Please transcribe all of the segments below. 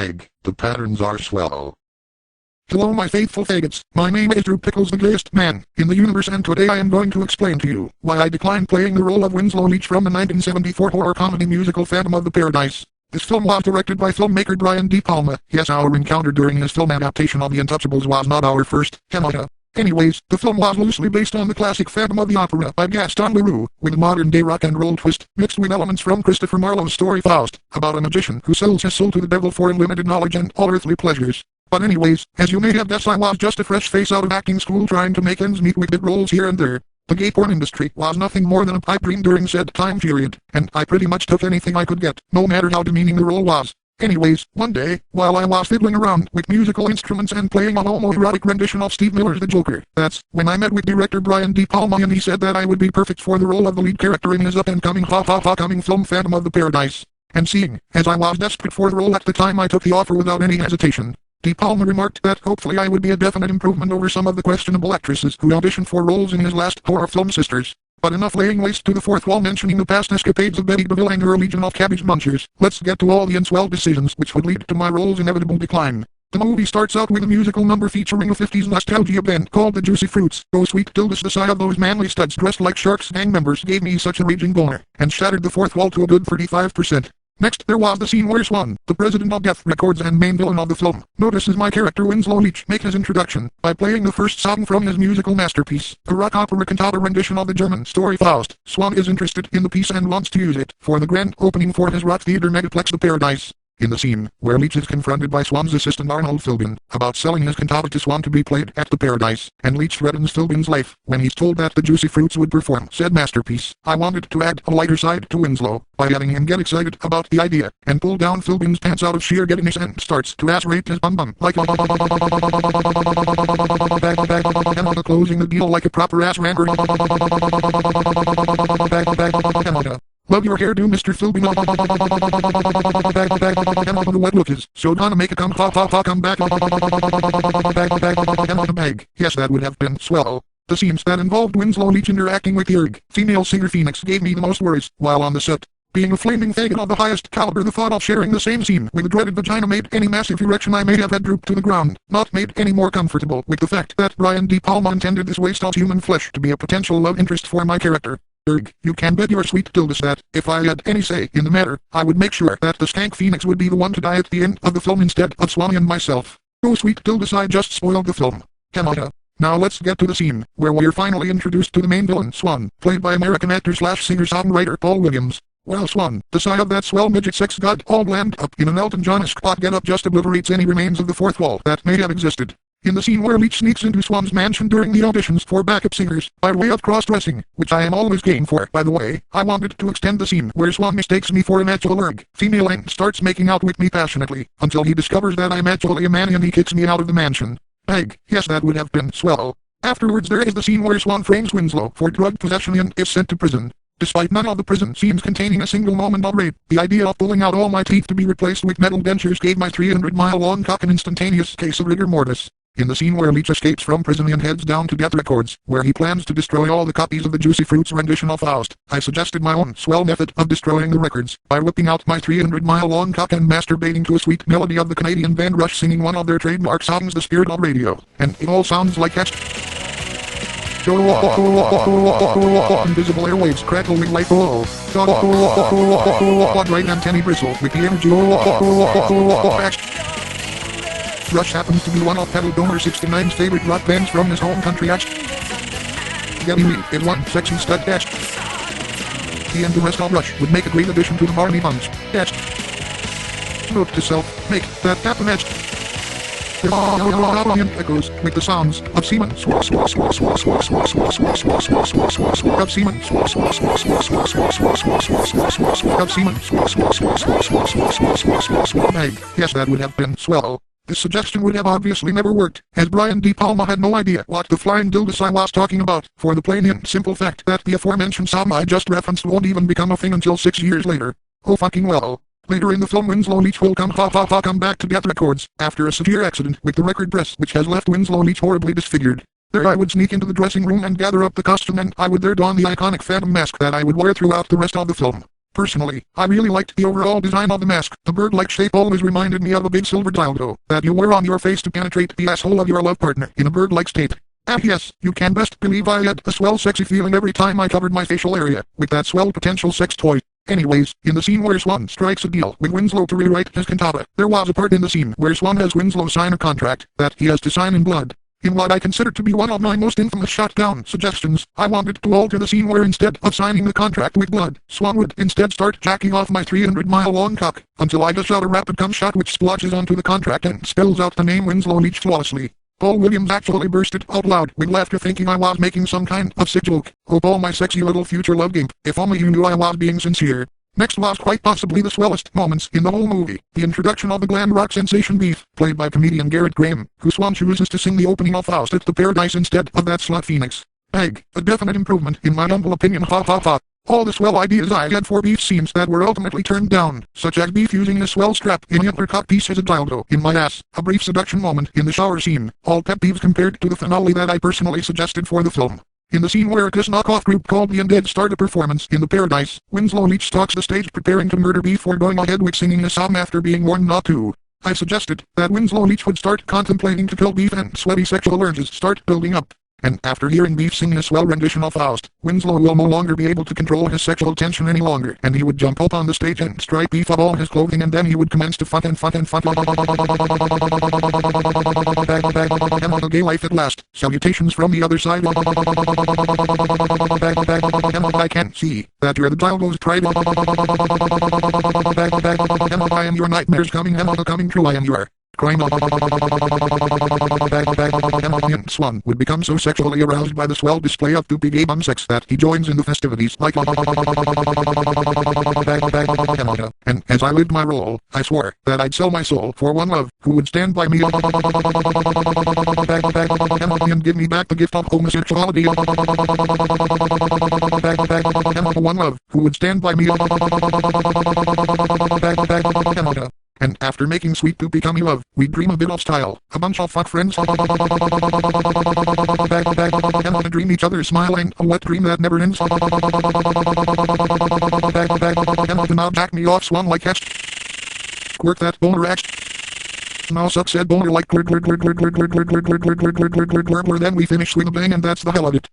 Meg, the patterns are swell. Hello my faithful faggots, my name is Pickles, the gayest man in the universe, and today I am going to explain to you why I declined playing the role of Winslow Leach from the 1974 horror comedy musical Phantom of the Paradise. This film was directed by filmmaker Brian De Palma. Yes, our encounter during his film adaptation of The Untouchables was not our first. Anyways, the film was loosely based on the classic Phantom of the Opera by Gaston Leroux, with a modern-day rock and roll twist, mixed with elements from Christopher Marlowe's story Faust, about a magician who sells his soul to the devil for unlimited knowledge and all earthly pleasures. But anyways, as you may have guessed, I was just a fresh face out of acting school trying to make ends meet with bit roles here and there. The gay porn industry was nothing more than a pipe dream during said time period, and I pretty much took anything I could get, no matter how demeaning the role was. Anyways, one day, while I was fiddling around with musical instruments and playing a homoerotic rendition of Steve Miller's The Joker, that's when I met with director Brian De Palma, and he said that I would be perfect for the role of the lead character in his up-and-coming coming film Phantom of the Paradise. And seeing as I was desperate for the role at the time, I took the offer without any hesitation. De Palma remarked that hopefully I would be a definite improvement over some of the questionable actresses who auditioned for roles in his last horror film Sisters. But enough laying waste to the fourth wall mentioning the past escapades of Betty DeVille and her legion of cabbage munchers. Let's get to all the Swell decisions which would lead to my role's inevitable decline. The movie starts out with a musical number featuring a 50s nostalgia band called the Juicy Fruits. Oh sweet Dildos, the sight of those manly studs dressed like Sharks gang members gave me such a raging boner, and shattered the fourth wall to a good 35%. Next, there was the scene where Swan, the president of Death Records and main villain of the film, notices my character Winslow Leach make his introduction by playing the first song from his musical masterpiece, a rock opera cantata rendition of the German story Faust. Swan is interested in the piece and wants to use it for the grand opening for his rock theater megaplex The Paradise. In the scene, where Leach is confronted by Swan's assistant Arnold Philbin about selling his cantata to Swan to be played at the Paradise, and Leach threatens Philbin's life when he's told that the Juicy Fruits would perform said masterpiece, I wanted to add a lighter side to Winslow by having him get excited about the idea and pull down Philbin's pants out of sheer giddiness and starts to ass-rape his bum like closing the deal like a proper ass rammer. Love your hairdo, Mr. Philbin. The wet look is so gonna make it come back. Bag. Yes, that would have been swell. The scenes that involved Winslow Leach interacting with the female singer Phoenix gave me the most worries while on the set. Being a flaming faggot of the highest caliber, the thought of sharing the same scene with a dreaded vagina made any massive erection I may have had droop to the ground, not made any more comfortable with the fact that Brian De Palma intended this waste of human flesh to be a potential love interest for my character. You can bet your sweet Dildos that, if I had any say in the matter, I would make sure that the skank Phoenix would be the one to die at the end of the film instead of Swanee and myself. Oh sweet Dildos, I just spoiled the film. Now let's get to the scene, where we're finally introduced to the main villain Swan, played by American actor / singer-songwriter Paul Williams. Well, Swan, the sight of that swell midget sex god all glammed up in an Elton John-esque pot get-up just obliterates any remains of the fourth wall that may have existed. In the scene where Leach sneaks into Swan's mansion during the auditions for backup singers, by way of cross-dressing, which I am always game for, by the way, I wanted to extend the scene where Swan mistakes me for an actual female and starts making out with me passionately, until he discovers that I'm actually a man and he kicks me out of the mansion. Bag. Yes, that would have been swell. Afterwards there is the scene where Swan frames Winslow for drug possession and is sent to prison. Despite none of the prison scenes containing a single moment of rape, the idea of pulling out all my teeth to be replaced with metal dentures gave my 300-mile-long cock an instantaneous case of rigor mortis. In the scene where Leach escapes from prison and heads down to Death Records, where he plans to destroy all the copies of the Juicy Fruits rendition of Faust, I suggested my own swell method of destroying the records, by whipping out my 300-mile-long cock and masturbating to a sweet melody of the Canadian band Rush singing one of their trademark songs, The Spirit of Radio, and it all sounds like that. Invisible airwaves crackle with light below. Quadrate antennae bristle with the energy. Rush happens to be one of Pedal Domer 69's favorite rock bands from his home country. Getting me in one sexy stud dash. He and the rest of Rush would make a great addition to the Barney Bunch. Note to self, make that happen. Echoes with the sounds of semen. Of semen. Yes, that would have been swell. This suggestion would have obviously never worked, as Brian De Palma had no idea what the flying dildos I was talking about, for the plain and simple fact that the aforementioned song I just referenced won't even become a thing until 6 years later. Oh fucking well. Later in the film, Winslow Leach will come back to Death Records, after a severe accident with the record press which has left Winslow Leach horribly disfigured. There I would sneak into the dressing room and gather up the costume, and I would there don the iconic Phantom mask that I would wear throughout the rest of the film. Personally, I really liked the overall design of the mask. The bird-like shape always reminded me of a big silver dildo that you wear on your face to penetrate the asshole of your love partner in a bird-like state. And yes, you can best believe I had a swell sexy feeling every time I covered my facial area with that swell potential sex toy. Anyways, in the scene where Swan strikes a deal with Winslow to rewrite his cantata, there was a part in the scene where Swan has Winslow sign a contract that he has to sign in blood. In what I consider to be one of my most infamous shutdown suggestions, I wanted to alter the scene where instead of signing the contract with blood, Swan would instead start jacking off my 300-mile-long cock, until I just shot a rapid cum shot which splotches onto the contract and spells out the name Winslow Leach flawlessly. Paul Williams actually bursted out loud with laughter thinking I was making some kind of sick joke. Oh Paul, my sexy little future love game, if only you knew I was being sincere. Next was quite possibly the swellest moments in the whole movie, the introduction of the glam rock sensation Beef, played by comedian Garrett Graham, who Swan chooses to sing the opening of Faust at the Paradise instead of that slut Phoenix. Egg, a definite improvement in my humble opinion, ha ha ha. All the swell ideas I had for Beef scenes that were ultimately turned down, such as Beef using a swell strap in Hitler cock piece as a dildo in my ass, a brief seduction moment in the shower scene, all pet peeves compared to the finale that I personally suggested for the film. In the scene where this knockoff group called the Undead start a performance in the Paradise, Winslow Leach stalks the stage preparing to murder Beef for going ahead with singing a song after being warned not to. I suggested that Winslow Leach would start contemplating to kill Beef and sweaty sexual urges start building up. And after hearing Beef sing a swell rendition of Faust, Winslow will no longer be able to control his sexual tension any longer, and he would jump up on the stage and strip Beef of all his clothing, and then he would commence to fuck gay life at last. Salutations from the other side. I can see that you're the dildo's pride. I am your nightmares coming true. I am your crime. Swan would become so sexually aroused by the swell display of doopy gay bum sex that he joins in the festivities like. And as I lived my role, I swore that I'd sell my soul for one love who would stand by me and give me back the gift of homosexuality. One love who would stand by me. And after making sweet poopy cummy love, we'd dream a bit of style, a bunch of fuck friends to dream each other smiling, a wet dream that never ends. Now jack me off Swan like catch. Squirt that boner act. Now suck said boner like then we finish with a bang and that's the hell of it.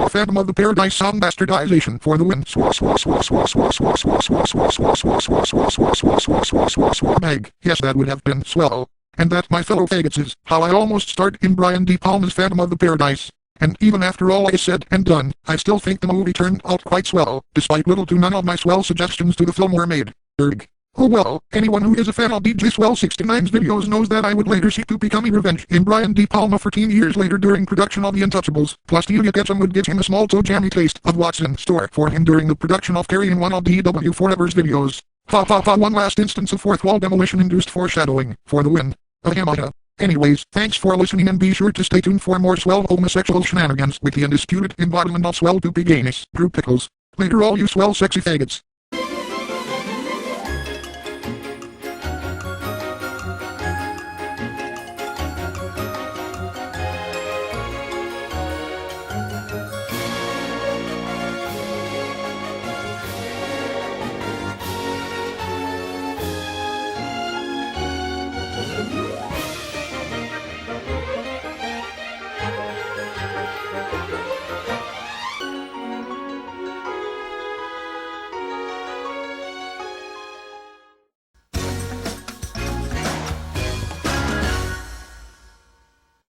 Phantom of the Paradise song bastardization for the win. Meg, yes that would have been swell. And that my fellow faggots is how I almost start in Brian De Palma's Phantom of the Paradise. And even after all is said and done, I still think the movie turned out quite swell, despite little to none of my swell suggestions to the film were made. Oh well, anyone who is a fan of DJ Swell 69's videos knows that I would later seek to become revenge in Brian De Palma 14 years later during production of The Untouchables, plus Delia Ketchum would give him a small toe jammy taste of what's in store for him during the production of carrying one of DW Forever's videos. One last instance of fourth wall demolition-induced foreshadowing, for the win. Anyways, thanks for listening and be sure to stay tuned for more swell homosexual shenanigans with the undisputed embodiment of swell poopy gayness, Drew Pickles. Later all you swell sexy faggots.